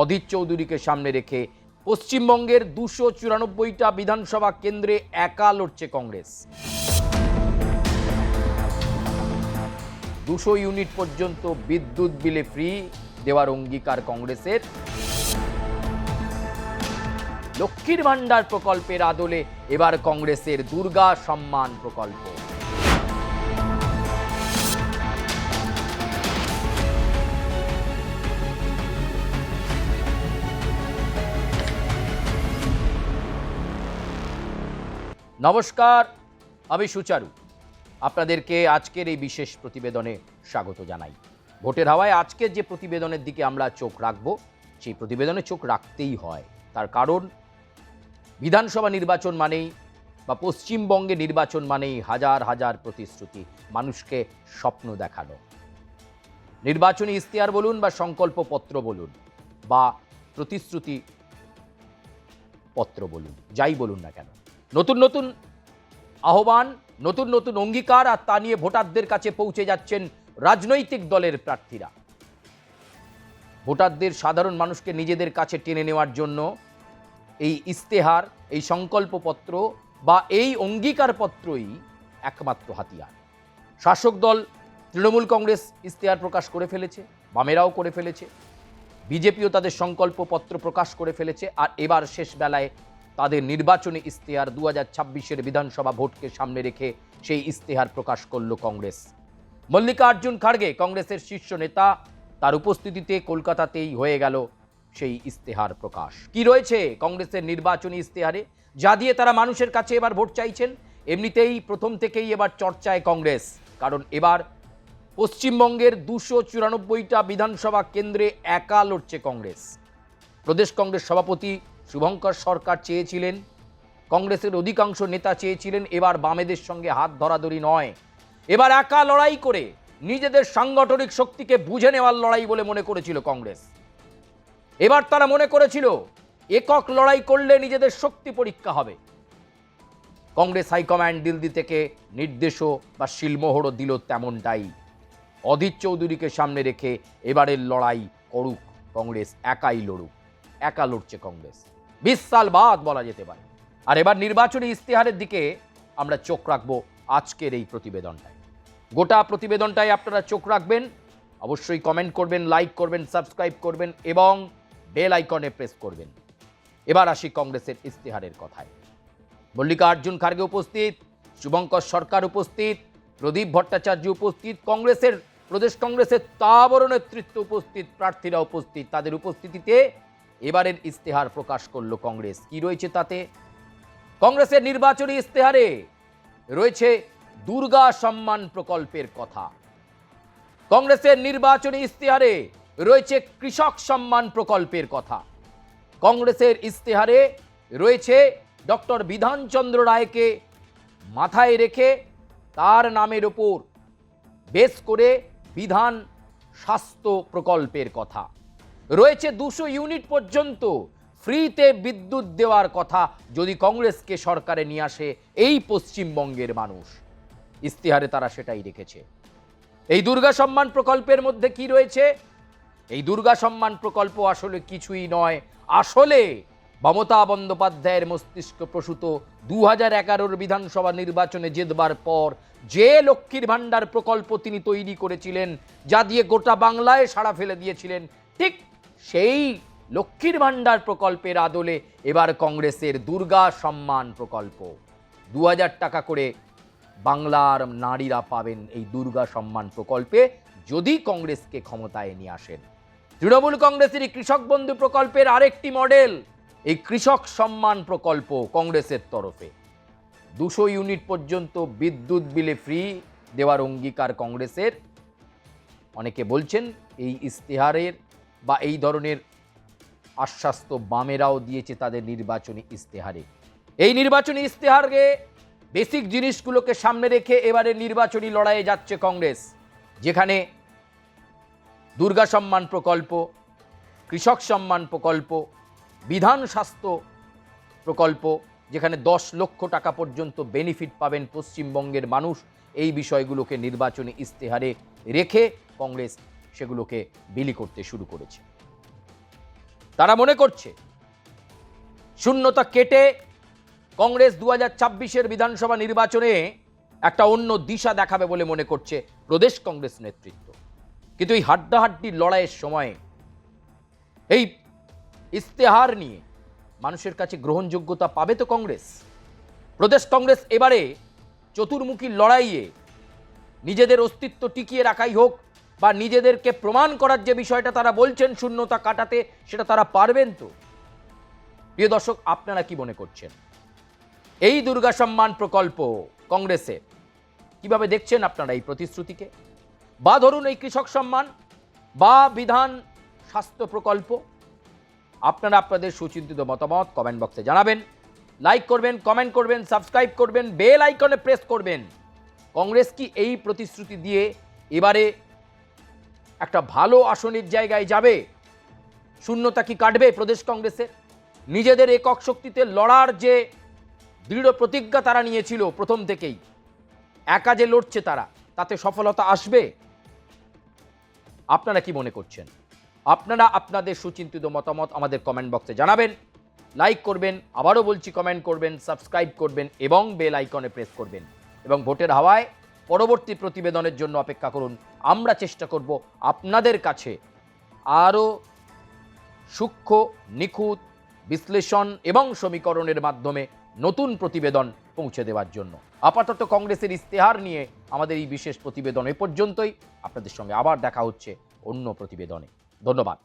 অধীর চৌধুরীকে সামনে রেখে পশ্চিমবঙ্গের 294টা বিধানসভা কেন্দ্রে একা লড়ছে কংগ্রেস। 200 ইউনিট পর্যন্ত বিদ্যুৎ বিলে ফ্রি দেওয়ার অঙ্গীকার কংগ্রেসের। লক্ষ্মীর ভান্ডার প্রকল্পের আদলে এবার কংগ্রেসের দুর্গা সম্মান প্রকল্প। নমস্কার, আমি সুচারু। আপনাদেরকে আজকের এই বিশেষ প্রতিবেদনে স্বাগত জানাই। ভোটের হাওয়ায় আজকের যে প্রতিবেদনের দিকে আমরা চোখ রাখব, সেই প্রতিবেদনে চোখ রাখতেই হয়। তার কারণ বিধানসভা নির্বাচন মানেই বা পশ্চিমবঙ্গে নির্বাচন মানেই হাজার হাজার প্রতিশ্রুতি, মানুষকে স্বপ্ন দেখানো। নির্বাচনী ইশতেহার বলুন বা সংকল্পপত্র বলুন বা প্রতিশ্রুতি পত্র বলুন, যাই বলুন না কেন, নতুন নতুন আহ্বান, নতুন নতুন অঙ্গীকার, আর তা নিয়ে ভোটারদের কাছে পৌঁছে যাচ্ছেন রাজনৈতিক দলের প্রার্থীরা। ভোটারদের, সাধারণ মানুষকে নিজেদের কাছে টেনে নেওয়ার জন্য এই ইশতেহার, এই সংকল্পপত্র বা এই অঙ্গীকারপত্রই একমাত্র হাতিয়ার। শাসক দল তৃণমূল কংগ্রেস ইশতেহার প্রকাশ করে ফেলেছে, বামেরাও করে ফেলেছে, বিজেপিও তাদের সংকল্পপত্র প্রকাশ করে ফেলেছে, আর এবার শেষ বেলায় তাদের নির্বাচনী ইশতেহার 2026-এর বিধানসভা ভোটকে সামনে রেখে সেই ইশতেহার প্রকাশ করল কংগ্রেস। মল্লিকার্জুন খাড়গে কংগ্রেসের শীর্ষ নেতা, তার উপস্থিতিতে কলকাতাতেই হয়ে গেল সেই ইশতেহার প্রকাশ। কি রয়েছে কংগ্রেসের নির্বাচনী ইশতেহারে, যা দিয়ে তারা মানুষের কাছে এবার ভোট চাইছেন? এমনিতেই প্রথম থেকেই এবার চর্চায় কংগ্রেস, কারণ এবার পশ্চিমবঙ্গের 294টা বিধানসভা কেন্দ্রে একা লড়ছে কংগ্রেস। প্রদেশ কংগ্রেস সভাপতি শুভঙ্কর সরকার চেয়েছিলেন, কংগ্রেসের অধিকাংশ নেতা চেয়েছিলেন, এবার বামেদের সঙ্গে হাত ধরাধরি নয়, এবার একা লড়াই করে নিজেদের সাংগঠনিক শক্তিকে বুঝে নেওয়ার লড়াই বলে মনে করেছিল কংগ্রেস। এবার তারা মনে করেছিল একক লড়াই করলে নিজেদের শক্তি পরীক্ষা হবে। কংগ্রেস হাইকমান্ড দিল্লি থেকে নির্দেশও বা শিলমোহরও দিল তেমনটাই। অধীর চৌধুরীকে সামনে রেখে এবারের লড়াই করুক কংগ্রেস, একাই লড়ুক, একা লড়ছে কংগ্রেস 20 সাল বাদ বলা যেতে পারে। আর এবার নির্বাচনী ইশতেহারের দিকে আমরা চোখ রাখবো আজকের এই প্রতিবেদনটায়। গোটা প্রতিবেদনটায় আপনারা চোখ রাখবেন, অবশ্যই কমেন্ট করবেন, লাইক করবেন, সাবস্ক্রাইব করবেন এবং বেল আইকনে প্রেস করবেন। এবার আসি কংগ্রেসের ইশতেহারের কথায়। মল্লিকার্জুন খাড়গে উপস্থিত, শুভঙ্কর সরকার উপস্থিত, প্রদীপ ভট্টাচার্য উপস্থিত, কংগ্রেসের প্রদেশ কংগ্রেসের তাবড় নেতৃত্ব উপস্থিত, প্রার্থীরা উপস্থিত। তাদের উপস্থিতিতে এবারের ইশতেহার প্রকাশ করলো কংগ্রেস। কি রয়েছে তাতে? কংগ্রেসের নির্বাচনী ইশতেহারে রয়েছে দুর্গা সম্মান প্রকল্পের কথা, কংগ্রেসের নির্বাচনী ইশতেহারে রয়েছে কৃষক সম্মান প্রকল্পের কথা, কংগ্রেসের ইশতেহারে রয়েছে ডক্টর বিধানচন্দ্র রায়কে মাথায় রেখে তার নামের ওপর বেস করে বিধান স্বাস্থ্য প্রকল্পের কথা, রয়েছে 200 ইউনিট পর্যন্ত ফ্রিতে বিদ্যুৎ দেওয়ার কথা যদি কংগ্রেসকে সরকারে নিয়ে আসে এই পশ্চিমবঙ্গের মানুষ। ইশতেহারে তারা সেটাই রেখেছে। এই দুর্গা সম্মান প্রকল্পের মধ্যে কি রয়েছে? এই দুর্গা সম্মান প্রকল্প আসলে কিছুই নয়, আসলে মমতা বন্দ্যোপাধ্যায়ের মস্তিষ্ক প্রসূত 2011-র বিধানসভা নির্বাচনে জেতবার পর যে লক্ষ্মীর ভান্ডার প্রকল্প তিনি তৈরি করেছিলেন, যা দিয়ে গোটা বাংলায় সাড়া ফেলে দিয়েছিলেন, ঠিক সেই লক্ষ্মীর ভান্ডার প্রকল্পের আদলে এবার কংগ্রেসের দুর্গা সম্মান প্রকল্প। 2000 টাকা করে বাংলার নারীরা পাবেন এই দুর্গা সম্মান প্রকল্পে যদি কংগ্রেসকে ক্ষমতায় নিয়ে আসেন। তৃণমূল কংগ্রেসের কৃষক বন্ধু প্রকল্পের আরেকটি মডেল এই কৃষক সম্মান প্রকল্প কংগ্রেসের তরফে। 200 ইউনিট পর্যন্ত বিদ্যুৎ বিলে ফ্রি দেওয়ার অঙ্গীকার কংগ্রেসের। অনেকে বলছেন এই ইশতেহারের বা এই ধরনের আশ্বাস তো বামেরাও দিয়েছে তাদের নির্বাচনী ইশতেহারে। এই নির্বাচনী ইশতেহারে বেসিক জিনিসগুলোকে সামনে রেখে এবারে নির্বাচনী লড়াইয়ে যাচ্ছে কংগ্রেস, যেখানে দুর্গা সম্মান প্রকল্প, কৃষক সম্মান প্রকল্প, বিধান স্বাস্থ্য প্রকল্প, যেখানে 10 লক্ষ টাকা পর্যন্ত বেনিফিট পাবেন পশ্চিমবঙ্গের মানুষ, এই বিষয়গুলোকে নির্বাচনী ইশতেহারে রেখে কংগ্রেস সেগুলোকে বিলি করতে শুরু করেছে। তারা মনে করছে শূন্যতা কেটে কংগ্রেস 2026-এর বিধানসভা নির্বাচনে একটা অন্য দিশা দেখাবে বলে মনে করছে প্রদেশ কংগ্রেস নেতৃত্ব। কিন্তু এই হাড্ডাহাড্ডির লড়াইয়ের সময় এই ইস্তেহার নিয়ে মানুষের কাছে গ্রহণযোগ্যতা পাবে তো কংগ্রেস? প্রদেশ কংগ্রেস এবারে চতুর্মুখী লড়াইয়ে নিজেদের অস্তিত্ব টিকিয়ে রাখাই হোক বা নিজেদেরকে প্রমাণ করার যে বিষয়টা তারা বলছেন শূন্যতা কাটাতে, সেটা তারা পারবেন তো? প্রিয় দর্শক, আপনারা কি মনে করছেন? এই দুর্গা সম্মান প্রকল্প কংগ্রেসে কিভাবে দেখছেন আপনারা এই প্রতিশ্রুতিকে? বা ধরুন এই কৃষক সম্মান বা বিধান স্বাস্থ্য প্রকল্প, আপনারা আপনাদের সুচিন্তিত মতামত কমেন্ট বক্সে জানাবেন। লাইক করবেন, কমেন্ট করবেন, সাবস্ক্রাইব করবেন, বেল আইকনে প্রেস করবেন। কংগ্রেস কি এই প্রতিশ্রুতি দিয়ে এবারে একটা ভালো আসনের জায়গায় যাবে? শূন্যতা কি কাটবে প্রদেশ কংগ্রেসের? নিজেদের একক শক্তিতে লড়ার যে দৃঢ় প্রতিজ্ঞা তারা নিয়েছিল প্রথম থেকেই, একা যে লড়ছে তারা, তাতে সফলতা আসবে? আপনারা কি মনে করছেন? আপনারা আপনাদের সুচিন্তিত মতামত আমাদের কমেন্ট বক্সে জানাবেন। লাইক করবেন, আবারও বলছি কমেন্ট করবেন, সাবস্ক্রাইব করবেন এবং বেল আইকনে প্রেস করবেন। এবং ভোটের হাওয়ায় পরবর্তী প্রতিবেদনের জন্য অপেক্ষা করুন। আমরা চেষ্টা করব আপনাদের কাছে আরও সূক্ষ্ম, নিখুঁত বিশ্লেষণ এবং সমীকরণের মাধ্যমে নতুন প্রতিবেদন পৌঁছে দেওয়ার জন্য। আপাতত কংগ্রেসের ইস্তেহার নিয়ে আমাদের এই বিশেষ প্রতিবেদন এ পর্যন্তই। আপনাদের সঙ্গে আবার দেখা হচ্ছে অন্য প্রতিবেদনে। ধন্যবাদ।